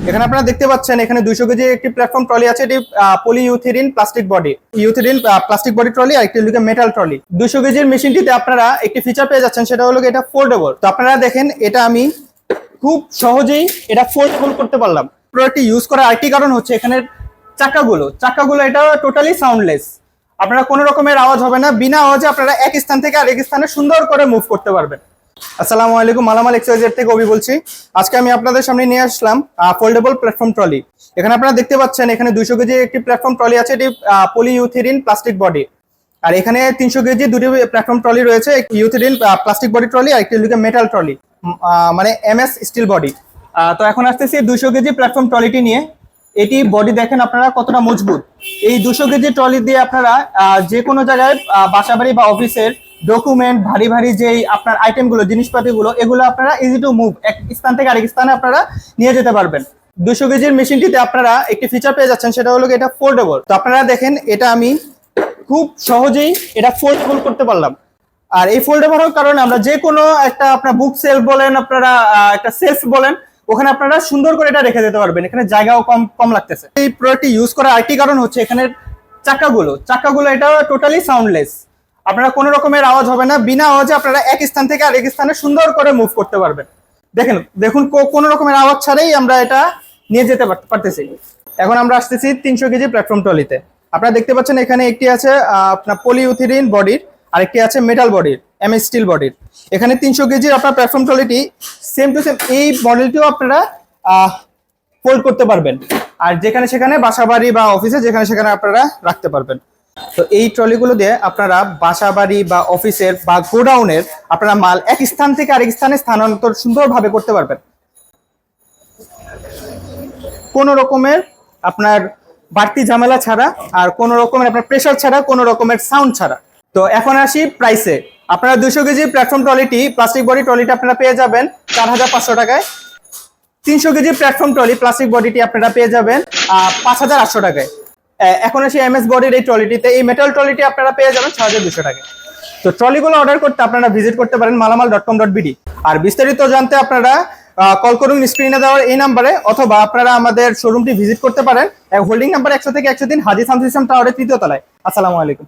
এখানে আপনারা দেখতে পাচ্ছেন এখানে 200 কেজি একটি প্ল্যাটফর্ম ট্রলি আছে। এটি polyethylene plastic body, ethylene plastic body trolley আর একটি হলো মেটাল ট্রলি। 200 কেজির মেশিনটিতে আপনারা একটি ফিচার পেয়ে যাচ্ছেন, সেটা হলো এটা ফোল্ডেবল। তো আপনারা দেখেন এটা আমি খুব সহজেই এটা ফোল্ডেবল করতে পারলাম। প্রোডাক্টটি ইউজ করার আরেকটি কারণ হচ্ছে এখানে চাকাগুলো এটা টোটালি সাউন্ডলেস। আপনারা কোনো রকমের আওয়াজ হবে না, বিনা আওয়াজে আপনারা এক স্থান থেকে আরেক স্থানে সুন্দর করে মুভ করতে পারবেন। আসসালামু আলাইকুম, মালামাল এক্সওয়াইজেড থেকে অভি বলছি। আজকে আমি আপনাদের সামনে নিয়ে আসলাম ফোল্ডেবল প্ল্যাটফর্ম ট্রলি। এখানে আপনারা দেখতে পাচ্ছেন এখানে 200 কেজি একটি প্ল্যাটফর্ম ট্রলি আছে। এটি পলিইউথিলিন প্লাস্টিক বডি, আর এখানে 300 কেজি দুটি প্ল্যাটফর্ম ট্রলি রয়েছে, ইউথিলিন প্লাস্টিক বডি ট্রলি আর একটি মেটাল ট্রলি, মানে এমএস স্টিল বডি। তো এখন আসতেছি 200 কেজি প্ল্যাটফর্ম ট্রলিটি নিয়ে। এটি বডি দেখেন আপনারা কতটা মজবুত। এই 200 কেজি ট্রলি দিয়ে আপনারা যে কোনো জায়গায় বাসাবাড়ি বা অফিসের ডকুমেন্ট, ভারী ভারী যেই আপনার আইটেমগুলো, জিনিসপাতিগুলো, এগুলো আপনারা ইজি টু মুভ এক স্থান থেকে আরেক স্থানে আপনারা নিয়ে যেতে পারবেন। 200 কেজির মেশিনটিতে আপনারা একটি ফিচার পেয়ে যাচ্ছেন, সেটা হলো এটা ফোল্ডেবল। তো আপনারা দেখেন এটা আমি খুব সহজেই এটা ফোল্ডেবল করতে পারলাম। আর এই ফোল্ডেবল হওয়ার কারণে আমরা যে কোনো একটা আপনার বুক সেলফ বলেন, আপনারা একটা সেলফ বলেন, ওখানে আপনারা সুন্দর করে এটা রেখে দিতে পারবেন। এখানে জায়গাও কম লাগতেছে। এই প্রোডাক্টটি ইউজ করার আরেকটি কারণ হচ্ছে এখানে চাকাগুলো এটা টোটালি সাউন্ডলেস। আপনারা কোনো রকমের আওয়াজ হবে না, বিনা আওয়াজে আপনারা এক স্থান থেকে আরেক স্থানে সুন্দর করে মুভ করতে পারবেন। দেখুন কোনো রকমের আওয়াজ ছাড়াই আমরা এটা নিয়ে যেতে পারতেছি। এখন আমরা আসতেছি 300 কেজি প্ল্যাটফর্ম ট্রলিতে। আপনারা দেখতে পাচ্ছেন এখানে একটি আছে আপনার পলিইউথিলিন বডির, আরেকটি আছে মেটাল বডির, এমএস স্টিল বডির। এখানে 300 কেজির আপনার প্ল্যাটফর্ম ট্রলিটি সেম টু সেম এই মডেলটিও আপনারা ফোল্ড করতে পারবেন, আর যেখানে সেখানে বাসাবাড়ি বা অফিসে যেখানে সেখানে আপনারা রাখতে পারবেন। তো এই ট্রলিগুলো দিয়ে আপনারা বাসাবাড়ি বা অফিসের বা গোডাউনের আপনারা মাল এক স্থান থেকে আরেক স্থানে স্থানান্তর সুন্দরভাবে করতে পারবেন, কোনো রকমের আপনার বাড়তি ঝামেলা ছাড়া, আর কোনো রকমের আপনার প্রেসার ছাড়া, কোনো রকমের সাউন্ড ছাড়া। তো এখন আসি প্রাইসে। আপনারা 200 কেজি প্ল্যাটফর্ম ট্রলিটি, প্লাস্টিক বডি ট্রলিটা আপনারা পেয়ে যাবেন 4500 টাকায়। 300 কেজি প্ল্যাটফর্ম ট্রলি প্লাস্টিক বডিটি আপনারা পেয়ে যাবেন 5800 টাকায়। এখন আসি এমএস বডির এই ট্রলিটিতে। এই মেটাল ট্রলিটি আপনারা পেয়ে যাবেন 6200 টাকায়। তো ট্রলিগুলো অর্ডার করতে আপনারা ভিজিট করতে পারেন malamal.com.bd। আর বিস্তারিত জানতে আপনারা কল করুন স্ক্রিনে দেওয়ার এই নাম্বারে, অথবা আপনারা আমাদের শোরুমটি ভিজিট করতে পারেন হোল্ডিং নাম্বার 100 থেকে 103 হাজী সাউন্ড সিস্টেম টাওয়ারের 3য় তলায়। আসসালামু আলাইকুম।